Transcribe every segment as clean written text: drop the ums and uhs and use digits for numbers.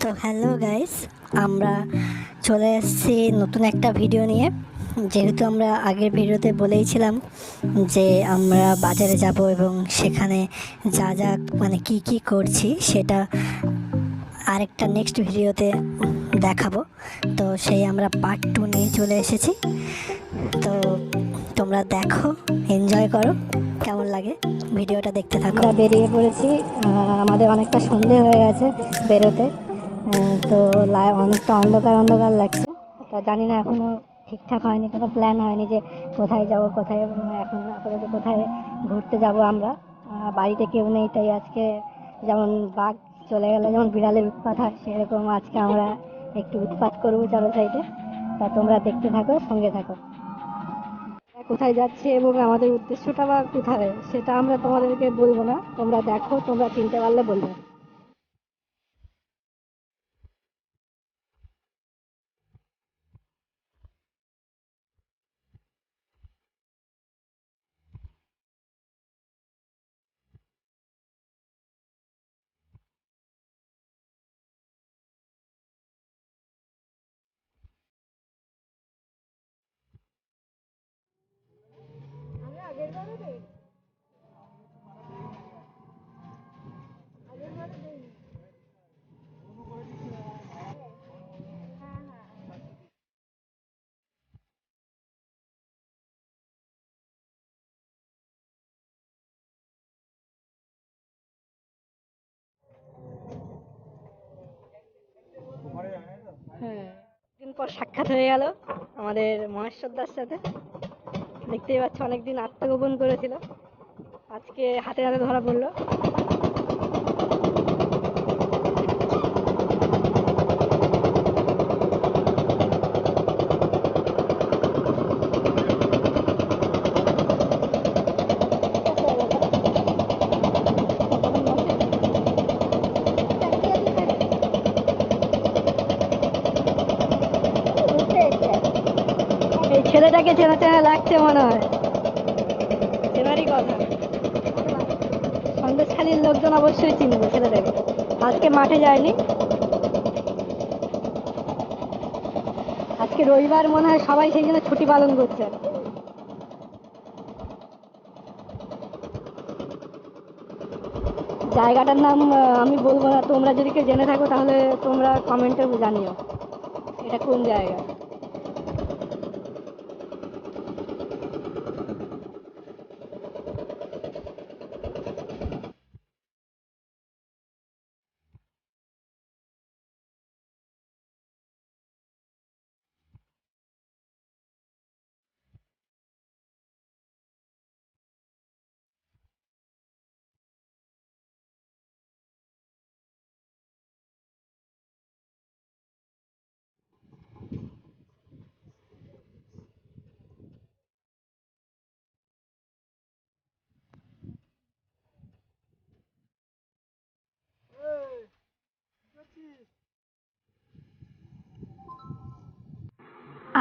তো hello guys, আমরা চলে এসেছি নতুন একটা ভিডিও নিয়ে। যেহেতু আমরা আগের ভিডিওতে বলেইছিলাম যে আমরা বাজারে যাব এবং সেখানে যা যা মানে কি কি করছি সেটা আরেকটা নেক্সট ভিডিওতে দেখাবো। তো সেই আমরা পার্ট 2 নিয়ে চলে এসেছি। তো তোমরা দেখো, এনজয় করো, কেমন লাগে ভিডিওটা দেখতে থাকো। আমরা বেরিয়ে পড়েছি, আমাদের অনেকটা সন্ধে হয়ে গেছে বেরোতে। তো অনেকটা অন্ধকার অন্ধকার লাগছে। তা জানি না, এখনো ঠিকঠাক হয়নি, কোনো প্ল্যান হয়নি যে কোথায় যাব, কোথায় এখন আপাতত কোথায় ঘুরতে যাব। আমরা বাড়িতে কেউ নেই, তাই আজকে যেমন বাঘ চলে গেলে যেমন বিড়ালের উৎপাত হয়, সেরকম আজকে আমরা একটু উৎপাত করবো চারো সাইডে। তা তোমরা দেখতে থাকো, সঙ্গে থাকো। কোথায় যাচ্ছে এবং আমাদের উদ্দেশ্যটা বা কোথায় সেটা আমরা তোমাদেরকে বলবো না, তোমরা দেখো, তোমরা চিনতে পারলে বলবে। হ্যাঁ, দিন পর সাক্ষাৎ হয়ে গেল আমাদের মহেশ্বরদার সাথে। দেখতেই পাচ্ছ, অনেকদিন আত্মগোপন করেছিল, আজকে হাতে হাতে ধরা পড়লো। এই ছেলেটাকে চেনা চেনা লাগছে মনে হয়, চেনারই কথা। সন্দেশখালীর লোকজন অবশ্যই চিনবে ছেলেটাকে, আজকে মাঠে যায়নি। আজকে রবিবার মনে হয়, সবাই সেই জন্য ছুটি পালন করছে। জায়গাটার নাম আমি বলবো না, তোমরা যদি কেউ জেনে থাকো তাহলে তোমরা কমেন্টে জানিও এটা কোন জায়গা।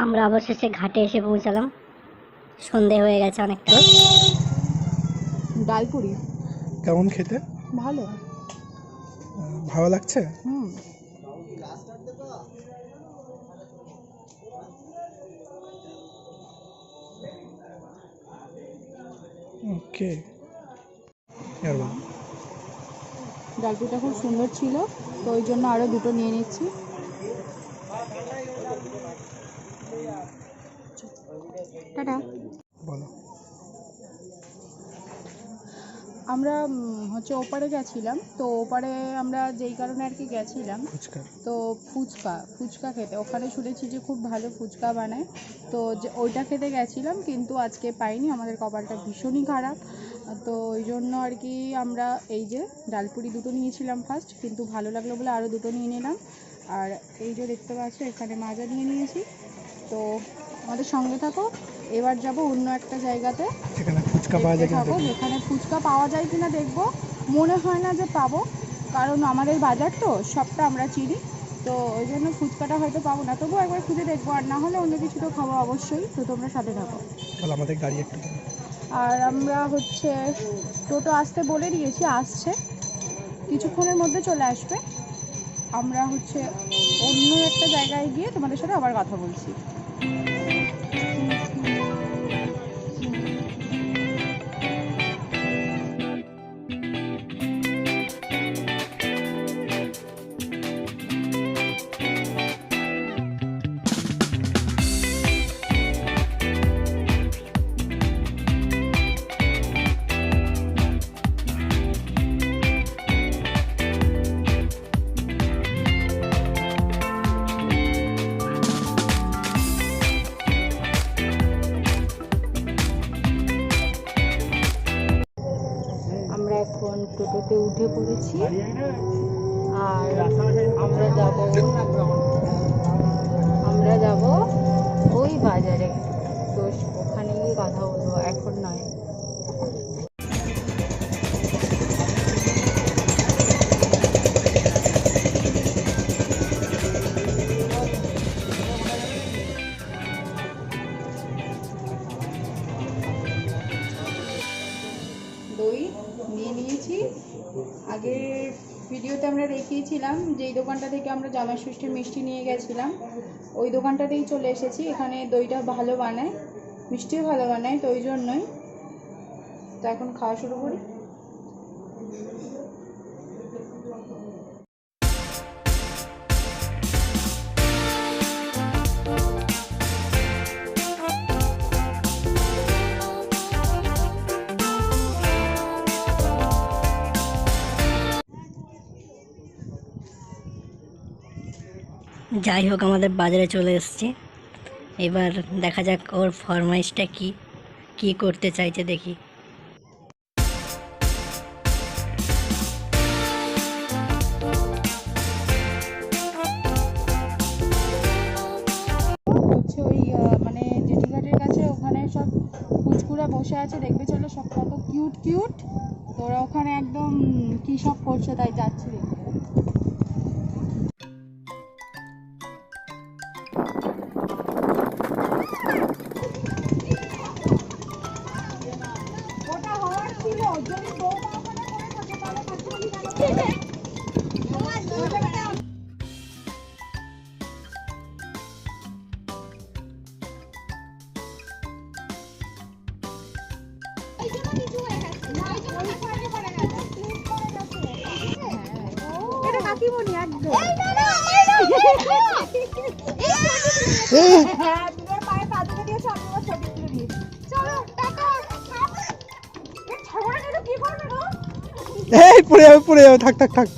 আমরা অবশেষে ঘাটে এসে পৌঁছালাম, সন্ধে হয়ে গেছে অনেকটা। ডালপুরি কেমন খেতে? ভালো। ভালো লাগছে? ওকে, আর বলো। ডালপুরিটা খুব সুন্দর ছিল, তো ওই জন্য আরও দুটো নিয়ে নিচ্ছি। টাটা। বলো। আমরা হচ্ছে ওপারে গেছিলাম, তো ওপারে আমরা যেই কারণে আর কি গেছিলাম, ফুচকা। তো ফুচকা খেতে ওখানে শুনেছি যে খুব ভালো ফুচকা বানায়, তো ওইটা খেতে গেছিলাম, কিন্তু আজকে পাইনি, আমাদের কপালটা ভীষণই খারাপ। তো ওই জন্য আর কি আমরা এই যে ডালপুরি দুটো নিয়েছিলাম ফার্স্ট, কিন্তু ভালো লাগলো বলে আরও দুটো নিয়ে নিলাম। আর এই যে দেখতে পাচ্ছ, এখানে মাজা নিয়ে নিয়েছি। তো আমাদের সঙ্গে থাকো, এবার যাব অন্য একটা জায়গাতে। এখানে ফুচকা পাওয়া যায় কিনা থাকো, দেখবো। যেখানে ফুচকা পাওয়া যায় কিনা দেখবো। মনে হয় না যে পাবো, কারণ আমাদের বাজার তো সবটা আমরা চিনি, তো ওই জন্য ফুচকাটা হয়তো পাবো না, তবুও একবার খুঁজে দেখবো, আর না হলে অন্য কিছু তো খাবো অবশ্যই। তো তোমরা সাথে থাকো। বলো, আমাদের গাড়ি একটু বলো। আর আমরা হচ্ছে টোটো আসতে বলে দিয়েছি, আসছে কিছুক্ষণের মধ্যে চলে আসবে। আমরা হচ্ছে অন্য একটা জায়গায় গিয়ে তোমাদের সাথে আবার কথা বলছি। আমরা এখন টোটোতে উঠে পড়েছি আর আমরা যাব ওই বাজারে। তো ওখানে গিয়ে কথা বলবো, এখন নয়। দই নিয়ে নিয়েছি। আগের ভিডিওতে আমরা দেখিয়েছিলাম যে এই দোকানটা থেকে আমরা জামাই ষষ্ঠীর মিষ্টি নিয়ে গেছিলাম, ওই দোকানটাতেই চলে এসেছি। এখানে দইটা ভালো বানায়, মিষ্টিও ভালো বানায়, তো ওই জন্যই। তো এখন খাওয়া শুরু করি। যাই হোক, আমাদের বাজারে চলে এসেছি। এবার দেখা যাক ওর ফরমাইশটা কি করতে চাইছে দেখি। হচ্ছে ওই মানে জেঠিঘাটের কাছে ওখানে সব কুচকুরা বসে আছে, দেখবে চলো সব কত কিউট কিউট। তো ওরা ওখানে একদম কী সব করছে, তাই যাচ্ছি দেখতে। ওটা হওয়ার ছিল, যদি বৌমা ওখানে করে থাকে তাহলে কাকুলি জানাবে। এটা কাকিমণি একদম। হ্যাঁ, তোমার পায়ে পা ধরে দিয়েছো, আমি আমার ছবি তুলে দিয়েছি। চলো টাটা। এই ঠাকুরটা কি করবে গো? এই পড়ে যাবে থাক থাক থাক।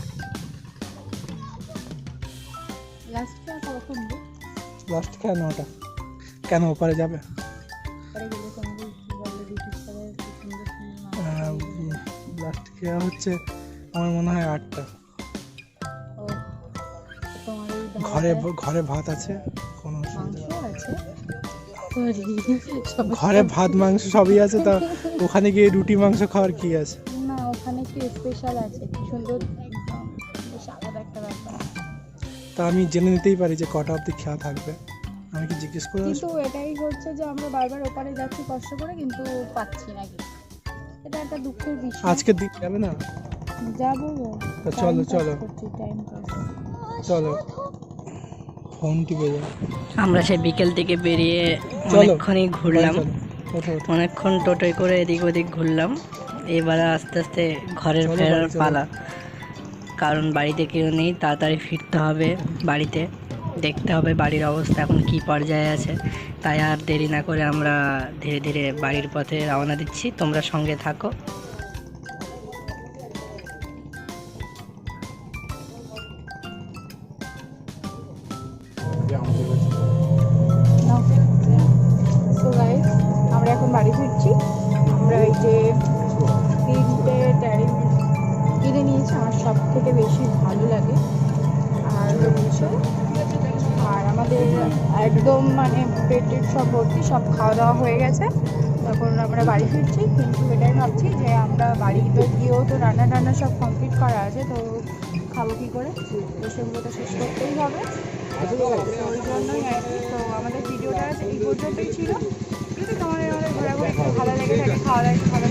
লাস্টটা কখন গো? লাস্ট কেন ওটা কেন ওপারে যাবে? পরে গেলে তোমাকে কি বলে ডিউটি করে সুন্দর সুন্দর লাস্ট খেয়া হচ্ছে আমার মনে হয় 8টা। ও তোমার এই ঘরে ভাত আছে, কোনো অসুবিধা মাংস নেই। আছে। সরি, ঘরে ভাত মাংস সবই আছে, তা ওখানে গিয়ে রুটি মাংস খাওয়ার কি আছে? না ওখানে কি স্পেশাল আছে, কি সুন্দর একদম বেশ আলাদা একটা ব্যাপার। তা আমি জেনে নিতেই পারি যে কটা অবধি খেয়া থাকবে, আমি কি জিজ্ঞেস করে আসবো? কিন্তু এটাই হচ্ছে যে আমরা বারবার ওপারে যাচ্ছি কষ্ট করে, কিন্তু পাচ্ছি না কিছু। এটা একটা দুঃখের বিষয়। আজকে দিন যাবে না? যাবো তা চলো চলো টাইম পাস। চলো, ফোন টিপে যাও। আমরা সেই বিকেল থেকে বেরিয়ে চলো, অনেকক্ষণই ঘুরলাম, চলো, ওঠো, ওঠো। অনেকক্ষণ টোটোয় করে এদিক ওদিক ঘুরলাম। এবার আস্তে আস্তে ঘরের চলো, ফেরার বাড়ি চলো। পালা, কারণ বাড়িতে কেউ নেই। তাড়াতাড়ি ফিরতে হবে বাড়িতে, দেখতে হবে বাড়ির অবস্থা এখন কী পর্যায়ে আছে। তাই আর দেরি না করে আমরা ধীরে ধীরে বাড়ির পথে রওনা দিচ্ছি। তোমরা সঙ্গে থাকো। সো গাইস, আমরা এখন বাড়ি ফিরছি। আমরা এই যে 3টে ডেয়ারি মিল্ক কিনে নিয়েছি, আমার সব থেকে বেশি ভালো লাগে। আর হচ্ছে আর আমাদের একদম মানে পেটের সব ভর্তি, সব খাওয়া দাওয়া হয়ে গেছে। তখন আমরা বাড়ি ফিরছি, কিন্তু এটাই ভাবছি যে আমরা বাড়িতে গিয়েও তো রান্না সব কমপ্লিট করা আছে, তো খাবো কী করে, তো সেগুলো তো শেষ করতেই হবে। তো ওই জন্যই আর কি। তো আমাদের ভিডিওটা এই পর্যন্তই ছিল। যদি তোমাদের ঘোরাঘুরি ভালো লেগে থাকে, খাওয়া দাওয়া ভালো